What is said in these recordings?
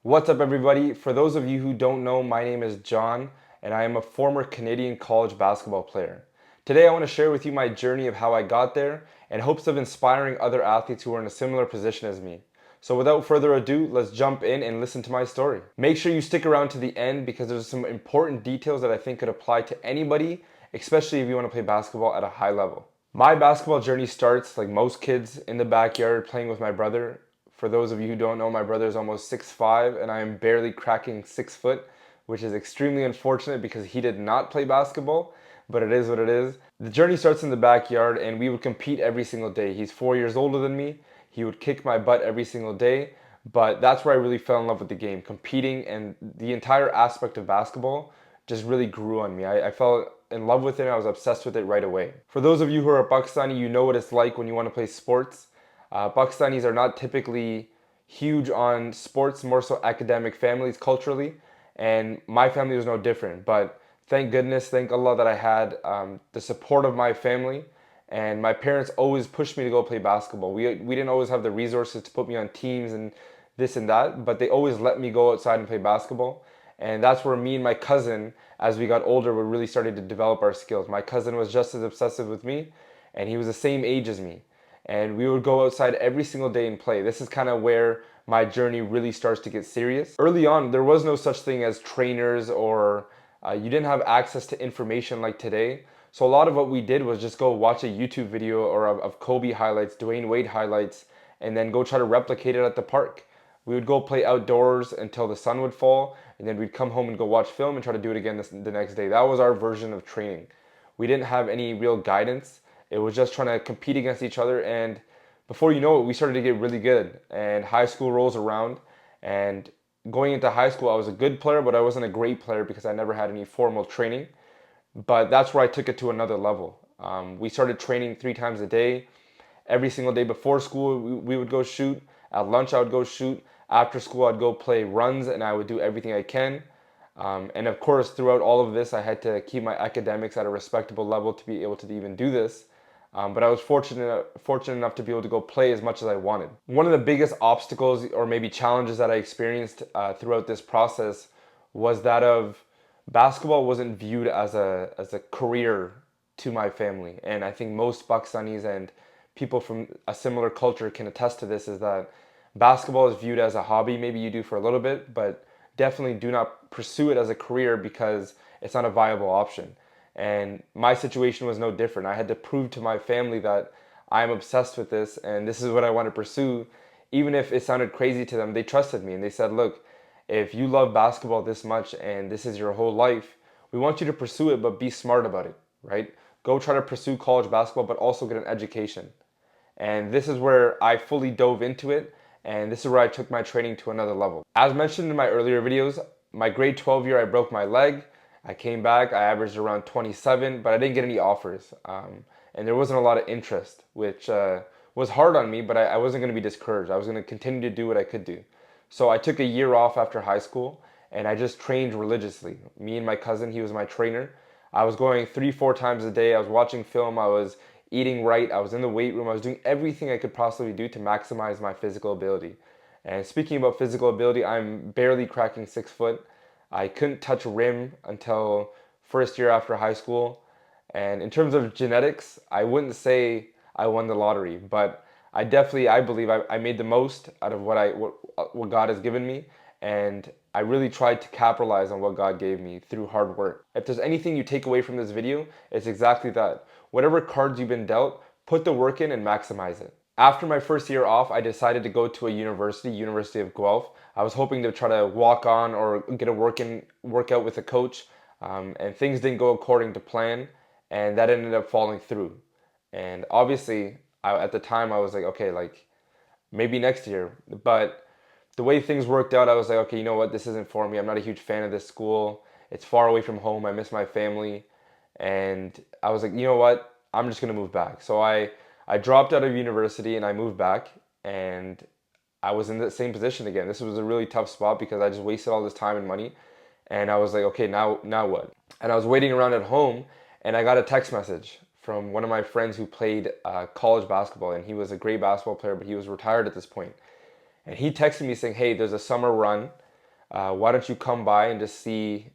What's up, everybody? For those of you who don't know, my name is John, and I am a former Canadian college basketball player. Today, I want to share with you my journey of how I got there in hopes of inspiring other athletes who are in a similar position as me. So, without further ado, let's jump in and listen to my story. Make sure you stick around to the end because there's some important details that I think could apply to anybody, especially if you want to play basketball at a high level. My basketball journey starts, like most kids, in the backyard playing with my brother. For those of you who don't know, my brother is almost 6'5" and I am barely cracking 6 foot, which is extremely unfortunate because he did not play basketball, but it is what it is. The journey starts in the backyard and we would compete every single day. He's 4 years older than me. He would kick my butt every single day, but that's where I really fell in love with the game, competing, and the entire aspect of basketball just really grew on me. I fell in love with it and I was obsessed with it right away. For those of you who are Pakistani, you know what it's like when you want to play sports. Pakistanis are not typically huge on sports, more so academic families culturally, and my family was no different. But thank goodness, thank Allah that I had the support of my family, and my parents always pushed me to go play basketball. We didn't always have the resources to put me on teams and this and that, but they always let me go outside and play basketball. And that's where me and my cousin, as we got older, we really started to develop our skills. My cousin was just as obsessive with me, and he was the same age as me, and we would go outside every single day and play. This is kind of where my journey really starts to get serious. Early on, there was no such thing as trainers, or you didn't have access to information like today. So a lot of what we did was just go watch a YouTube video or of Kobe highlights, Dwayne Wade highlights, and then go try to replicate it at the park. We would go play outdoors until the sun would fall, and then we'd come home and go watch film and try to do it again the next day. That was our version of training. We didn't have any real guidance. It was just trying to compete against each other, and before you know it, we started to get really good. And high school rolls around, and going into high school, I was a good player, but I wasn't a great player because I never had any formal training. But that's where I took it to another level. We started training 3 times a day. Every single day before school, we would go shoot. At lunch, I would go shoot. After school, I'd go play runs, and I would do everything I can. And of course, throughout all of this, I had to keep my academics at a respectable level to be able to even do this. But I was fortunate enough to be able to go play as much as I wanted. One of the biggest obstacles or maybe challenges that I experienced throughout this process was that of basketball wasn't viewed as a career to my family. And I think most Pakistanis and people from a similar culture can attest to this, is that basketball is viewed as a hobby. Maybe you do for a little bit, but definitely do not pursue it as a career because it's not a viable option. And my situation was no different. I had to prove to my family that I'm obsessed with this and this is what I want to pursue. Even if it sounded crazy to them, they trusted me and they said, look, if you love basketball this much and this is your whole life, we want you to pursue it, but be smart about it, right? Go try to pursue college basketball, but also get an education. And this is where I fully dove into it, and this is where I took my training to another level. As mentioned in my earlier videos, my grade 12 year, I broke my leg. I came back, I averaged around 27, but I didn't get any offers. And there wasn't a lot of interest, which was hard on me, but I wasn't going to be discouraged. I was going to continue to do what I could do. So I took a year off after high school, and I just trained religiously. Me and my cousin, he was my trainer. I was going 3, 4 times a day. I was watching film. I was eating right. I was in the weight room. I was doing everything I could possibly do to maximize my physical ability. And speaking about physical ability, I'm barely cracking 6 foot. I couldn't touch rim until first year after high school. And in terms of genetics, I wouldn't say I won the lottery, but I believe I made the most out of what God has given me, and I really tried to capitalize on what God gave me through hard work. If there's anything you take away from this video, it's exactly that. Whatever cards you've been dealt, put the work in and maximize it. After my first year off, I decided to go to a university, University of Guelph. I was hoping to try to walk on or get a workout with a coach, and things didn't go according to plan, and that ended up falling through. And obviously, at the time, I was like, okay, like maybe next year. But the way things worked out, I was like, okay, you know what? This isn't for me. I'm not a huge fan of this school. It's far away from home. I miss my family. And I was like, you know what? I'm just going to move back. So I dropped out of university and I moved back. And I was in the same position again. This was a really tough spot because I just wasted all this time and money. And I was like, okay, now what? And I was waiting around at home, and I got a text message from one of my friends who played college basketball, and he was a great basketball player, but he was retired at this point. And he texted me saying, hey, there's a summer run. Why don't you come by and just see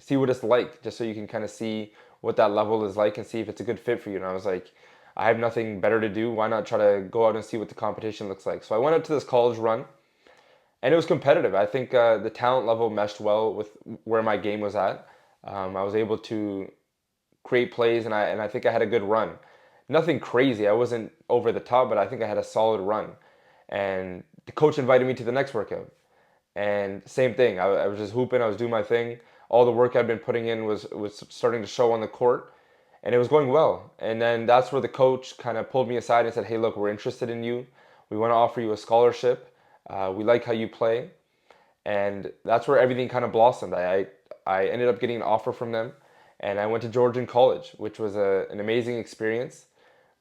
what it's like, just so you can kind of see what that level is like and see if it's a good fit for you. And I was like, I have nothing better to do. Why not try to go out and see what the competition looks like? So I went out to this college run, and it was competitive. I think the talent level meshed well with where my game was at. I was able to create plays, and I think I had a good run. Nothing crazy. I wasn't over the top, but I think I had a solid run. And the coach invited me to the next workout, and same thing. I was just hooping. I was doing my thing. All the work I'd been putting in was starting to show on the court, and it was going well. And then that's where the coach kind of pulled me aside and said, "Hey, look, we're interested in you. We want to offer you a scholarship. We like how you play." And that's where everything kind of blossomed. I ended up getting an offer from them, and I went to Georgian College, which was an amazing experience.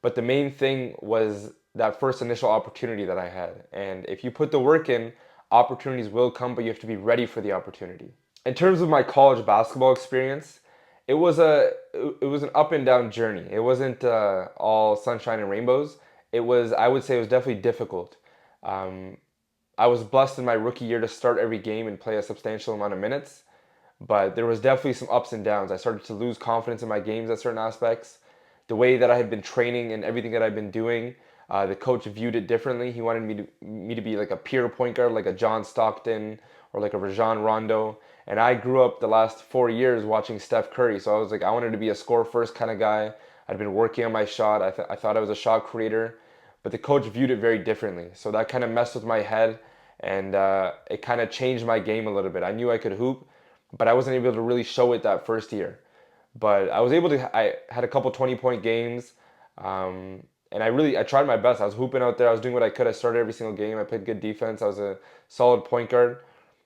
But the main thing was that first initial opportunity that I had. And if you put the work in, opportunities will come, but you have to be ready for the opportunity. In terms of my college basketball experience, it was an up and down journey. It wasn't all sunshine and rainbows. I would say it was definitely difficult. Um, I was blessed in my rookie year to start every game and play a substantial amount of minutes, but there was definitely some ups and downs. I started to lose confidence in my games at certain aspects. The way that I had been training and everything that I've been doing, the coach viewed it differently. He wanted me to be like a pure point guard, like a John Stockton or like a Rajon Rondo. And I grew up the last 4 years watching Steph Curry, so I was like, I wanted to be a score first kind of guy. I'd been working on my shot. I thought I was a shot creator, but the coach viewed it very differently. So that kind of messed with my head, and it kind of changed my game a little bit. I knew I could hoop, but I wasn't able to really show it that first year. But I was able to. I had a couple 20-point games, and I tried my best. I was hooping out there. I was doing what I could. I started every single game. I played good defense. I was a solid point guard,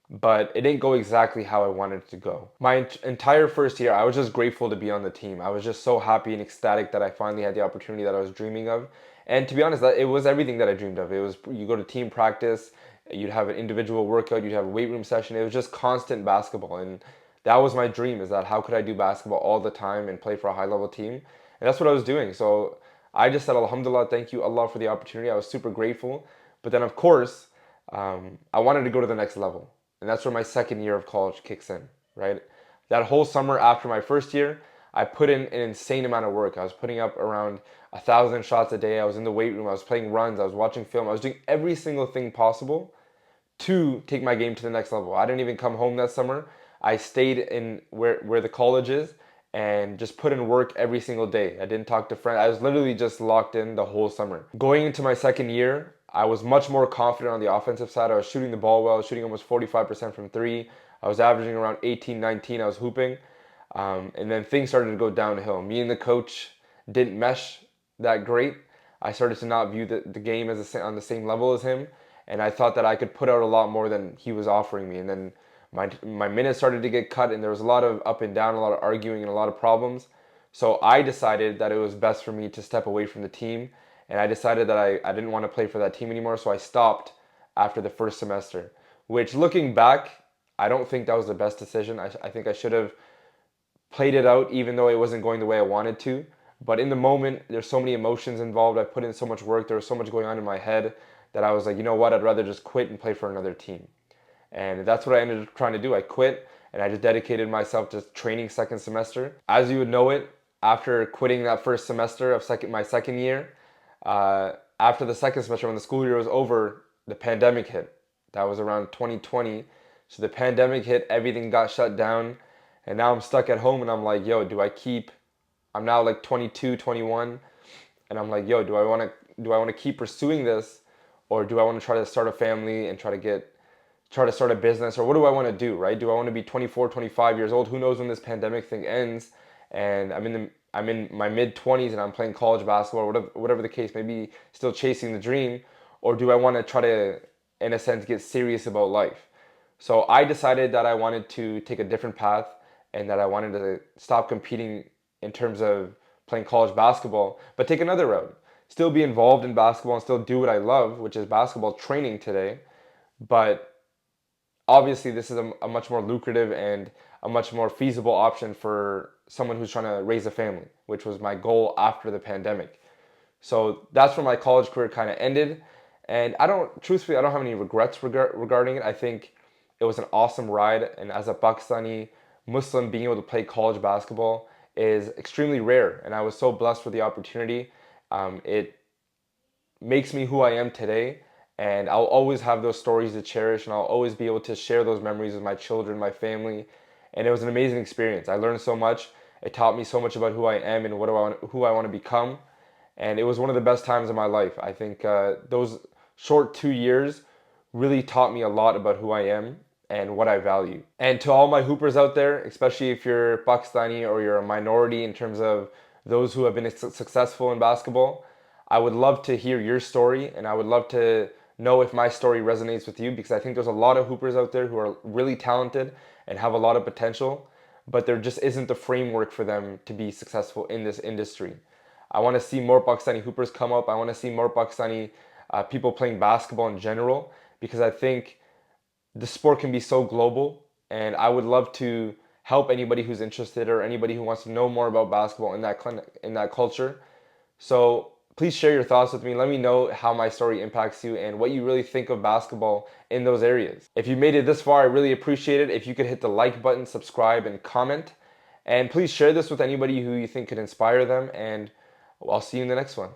but it didn't go exactly how I wanted it to go. My entire first year, I was just grateful to be on the team. I was just so happy and ecstatic that I finally had the opportunity that I was dreaming of. And to be honest, that it was everything that I dreamed of. It was, you go to team practice, you'd have an individual workout, you'd have a weight room session. It was just constant basketball, and that was my dream. Is that how could I do basketball all the time and play for a high level team? And that's what I was doing. So I just said, Alhamdulillah, thank you, Allah, for the opportunity. I was super grateful. But then, of course, I wanted to go to the next level. And that's where my second year of college kicks in, right? That whole summer after my first year, I put in an insane amount of work. I was putting up around 1,000 shots a day. I was in the weight room. I was playing runs. I was watching film. I was doing every single thing possible to take my game to the next level. I didn't even come home that summer. I stayed in where the college is and just put in work every single day. I didn't talk to friends. I was literally just locked in the whole summer. Going into my second year, I was much more confident on the offensive side. I was shooting the ball well. I was shooting almost 45% from three. I was averaging around 18, 19. I was hooping. And then things started to go downhill. Me and the coach didn't mesh that great. I started to not view the game as on the same level as him, and I thought that I could put out a lot more than he was offering me. And then my minutes started to get cut, and there was a lot of up and down, a lot of arguing, and a lot of problems. So I decided that it was best for me to step away from the team, and I decided that I didn't want to play for that team anymore. So I stopped after the first semester. Which, looking back, I don't think that was the best decision. I think I should have played it out even though it wasn't going the way I wanted to. But in the moment, there's so many emotions involved. I put in so much work. There was so much going on in my head that I was like, you know what? I'd rather just quit and play for another team. And that's what I ended up trying to do. I quit and I just dedicated myself to training second semester. As you would know it, after quitting that first semester of my second year, after the second semester, when the school year was over, the pandemic hit. That was around 2020. So the pandemic hit, everything got shut down, and now I'm stuck at home and I'm like, yo, I'm now like 22, 21, and I'm like, yo, do I want to keep pursuing this, or do I want to try to start a family and try to start a business, or what do I want to do, right? Do I want to be 24, 25 years old? Who knows when this pandemic thing ends? And I'm in my mid 20s and I'm playing college basketball, whatever the case may be, still chasing the dream, or do I want to try to, in a sense, get serious about life? So I decided that I wanted to take a different path and that I wanted to stop competing in terms of playing college basketball, but take another route. Still be involved in basketball and still do what I love, which is basketball training today. But obviously, this is a much more lucrative and a much more feasible option for someone who's trying to raise a family, which was my goal after the pandemic. So that's where my college career kind of ended. And truthfully, I don't have any regrets regarding it. I think It was an awesome ride, and as a Pakistani Muslim, being able to play college basketball is extremely rare, and I was so blessed with the opportunity. It makes me who I am today, and I'll always have those stories to cherish, and I'll always be able to share those memories with my children, my family, and it was an amazing experience. I learned so much. It taught me so much about who I am and who I want to become, and it was one of the best times of my life. I think those short 2 years really taught me a lot about who I am and what I value. And to all my hoopers out there, especially if you're Pakistani or you're a minority in terms of those who have been successful in basketball, I would love to hear your story, and I would love to know if my story resonates with you, because I think there's a lot of hoopers out there who are really talented and have a lot of potential, but there just isn't the framework for them to be successful in this industry. I want to see more Pakistani hoopers come up. I want to see more Pakistani people playing basketball in general, because I think the sport can be so global, and I would love to help anybody who's interested or anybody who wants to know more about basketball in that culture. So please share your thoughts with me. Let me know how my story impacts you and what you really think of basketball in those areas. If you made it this far, I really appreciate it. If you could hit the like button, subscribe, and comment. And please share this with anybody who you think could inspire them. And I'll see you in the next one.